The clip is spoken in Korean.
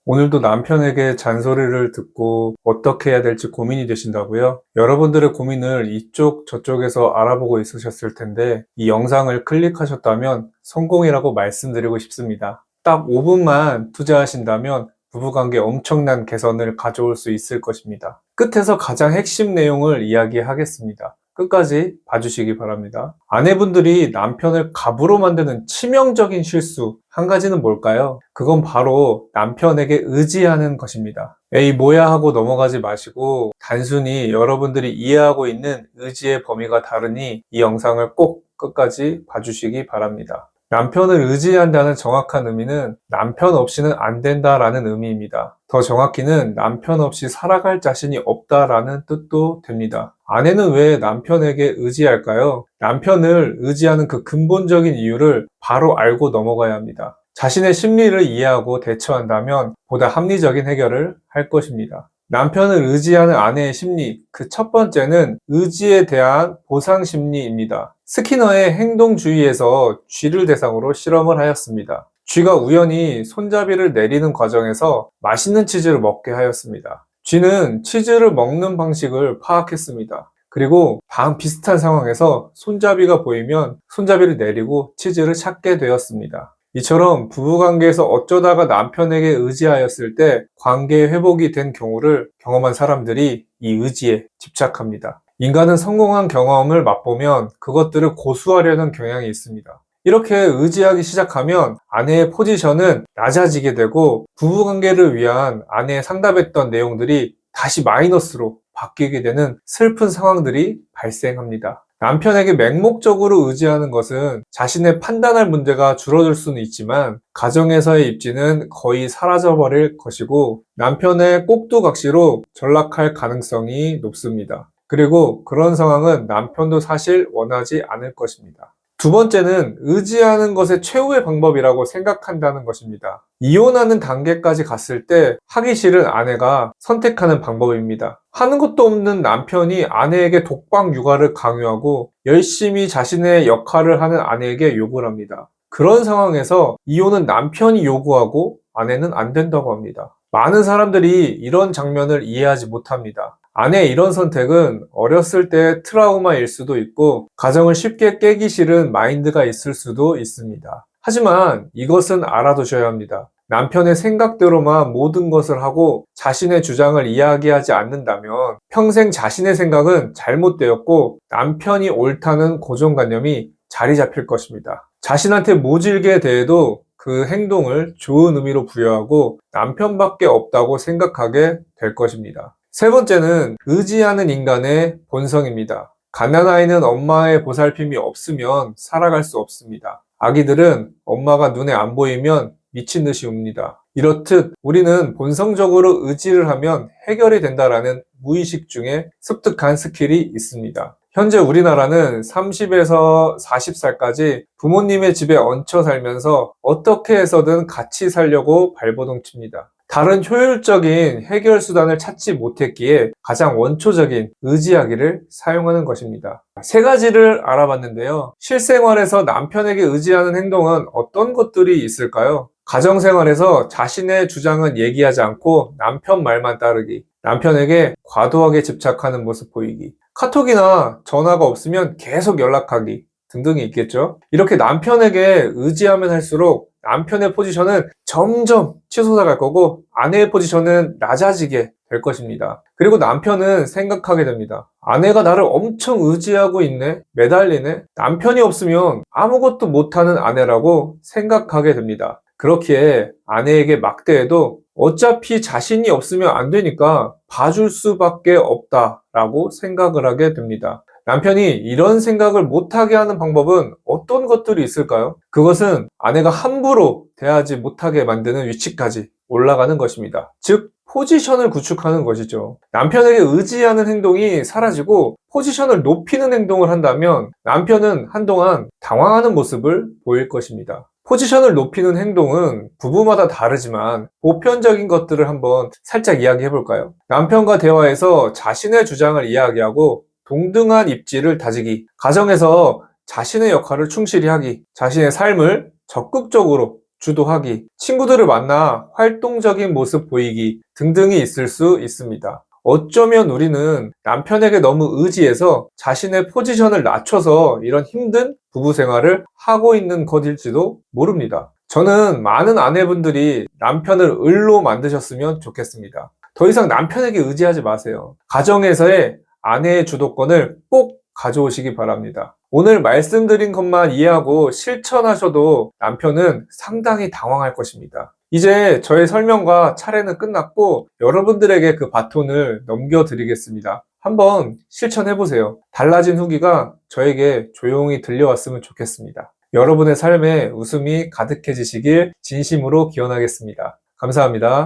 오늘도 남편에게 잔소리를 듣고 어떻게 해야 될지 고민이 되신다고요? 여러분들의 고민을 이쪽 저쪽에서 알아보고 있으셨을 텐데 이 영상을 클릭하셨다면 성공이라고 말씀드리고 싶습니다. 딱 5분만 투자하신다면 부부관계 엄청난 개선을 가져올 수 있을 것입니다. 끝에서 가장 핵심 내용을 이야기하겠습니다. 끝까지 봐주시기 바랍니다. 아내분들이 남편을 갑으로 만드는 치명적인 실수 한 가지는 뭘까요? 그건 바로 남편에게 의지하는 것입니다. 에이 뭐야 하고 넘어가지 마시고 단순히 여러분들이 이해하고 있는 의지의 범위가 다르니 이 영상을 꼭 끝까지 봐주시기 바랍니다. 남편을 의지한다는 정확한 의미는 남편 없이는 안 된다라는 의미입니다. 더 정확히는 남편 없이 살아갈 자신이 없다라는 뜻도 됩니다. 아내는 왜 남편에게 의지할까요? 남편을 의지하는 그 근본적인 이유를 바로 알고 넘어가야 합니다. 자신의 심리를 이해하고 대처한다면 보다 합리적인 해결을 할 것입니다. 남편을 의지하는 아내의 심리, 그 첫 번째는 의지에 대한 보상 심리입니다. 스키너의 행동주의에서 쥐를 대상으로 실험을 하였습니다. 쥐가 우연히 손잡이를 내리는 과정에서 맛있는 치즈를 먹게 하였습니다. 쥐는 치즈를 먹는 방식을 파악했습니다. 그리고 다음 비슷한 상황에서 손잡이가 보이면 손잡이를 내리고 치즈를 찾게 되었습니다. 이처럼 부부관계에서 어쩌다가 남편에게 의지하였을 때 관계 회복이 된 경우를 경험한 사람들이 이 의지에 집착합니다. 인간은 성공한 경험을 맛보면 그것들을 고수하려는 경향이 있습니다. 이렇게 의지하기 시작하면 아내의 포지션은 낮아지게 되고 부부관계를 위한 아내의 상담했던 내용들이 다시 마이너스로 바뀌게 되는 슬픈 상황들이 발생합니다. 남편에게 맹목적으로 의지하는 것은 자신의 판단할 문제가 줄어들 수는 있지만 가정에서의 입지는 거의 사라져버릴 것이고 남편의 꼭두각시로 전락할 가능성이 높습니다. 그리고 그런 상황은 남편도 사실 원하지 않을 것입니다. 두 번째는 의지하는 것의 최후의 방법이라고 생각한다는 것입니다. 이혼하는 단계까지 갔을 때 하기 싫은 아내가 선택하는 방법입니다. 하는 것도 없는 남편이 아내에게 독방 육아를 강요하고 열심히 자신의 역할을 하는 아내에게 욕을 합니다. 그런 상황에서 이혼은 남편이 요구하고 아내는 안 된다고 합니다. 많은 사람들이 이런 장면을 이해하지 못합니다. 아내의 이런 선택은 어렸을 때 트라우마일 수도 있고 가정을 쉽게 깨기 싫은 마인드가 있을 수도 있습니다. 하지만 이것은 알아두셔야 합니다. 남편의 생각대로만 모든 것을 하고 자신의 주장을 이야기하지 않는다면 평생 자신의 생각은 잘못되었고 남편이 옳다는 고정관념이 자리 잡힐 것입니다. 자신한테 모질게 대해도 그 행동을 좋은 의미로 부여하고 남편밖에 없다고 생각하게 될 것입니다. 세 번째는 의지하는 인간의 본성입니다. 갓난아이는 엄마의 보살핌이 없으면 살아갈 수 없습니다. 아기들은 엄마가 눈에 안 보이면 미친 듯이 웁니다. 이렇듯 우리는 본성적으로 의지를 하면 해결이 된다라는 무의식 중에 습득한 스킬이 있습니다. 현재 우리나라는 30에서 40살까지 부모님의 집에 얹혀 살면서 어떻게 해서든 같이 살려고 발버둥 칩니다. 다른 효율적인 해결 수단을 찾지 못했기에 가장 원초적인 의지하기를 사용하는 것입니다. 세 가지를 알아봤는데요. 실생활에서 남편에게 의지하는 행동은 어떤 것들이 있을까요? 가정생활에서 자신의 주장은 얘기하지 않고 남편 말만 따르기, 남편에게 과도하게 집착하는 모습 보이기, 카톡이나 전화가 없으면 계속 연락하기 등등이 있겠죠. 이렇게 남편에게 의지하면 할수록 남편의 포지션은 점점 치솟아 갈 거고 아내의 포지션은 낮아지게 될 것입니다. 그리고 남편은 생각하게 됩니다. 아내가 나를 엄청 의지하고 있네, 매달리네, 남편이 없으면 아무것도 못하는 아내라고 생각하게 됩니다. 그렇기에 아내에게 막대해도 어차피 자신이 없으면 안 되니까 봐줄 수밖에 없다라고 생각을 하게 됩니다. 남편이 이런 생각을 못하게 하는 방법은 어떤 것들이 있을까요? 그것은 아내가 함부로 대하지 못하게 만드는 위치까지 올라가는 것입니다. 즉, 포지션을 구축하는 것이죠. 남편에게 의지하는 행동이 사라지고 포지션을 높이는 행동을 한다면 남편은 한동안 당황하는 모습을 보일 것입니다. 포지션을 높이는 행동은 부부마다 다르지만 보편적인 것들을 한번 살짝 이야기해 볼까요? 남편과 대화에서 자신의 주장을 이야기하고 동등한 입지를 다지기, 가정에서 자신의 역할을 충실히 하기, 자신의 삶을 적극적으로 주도하기, 친구들을 만나 활동적인 모습 보이기 등등이 있을 수 있습니다. 어쩌면 우리는 남편에게 너무 의지해서 자신의 포지션을 낮춰서 이런 힘든 부부 생활을 하고 있는 것일지도 모릅니다. 저는 많은 아내분들이 남편을 을로 만드셨으면 좋겠습니다. 더 이상 남편에게 의지하지 마세요. 가정에서의 아내의 주도권을 꼭 가져오시기 바랍니다. 오늘 말씀드린 것만 이해하고 실천하셔도 남편은 상당히 당황할 것입니다. 이제 저의 설명과 차례는 끝났고 여러분들에게 그 바톤을 넘겨드리겠습니다. 한번 실천해보세요. 달라진 후기가 저에게 조용히 들려왔으면 좋겠습니다. 여러분의 삶에 웃음이 가득해지시길 진심으로 기원하겠습니다. 감사합니다.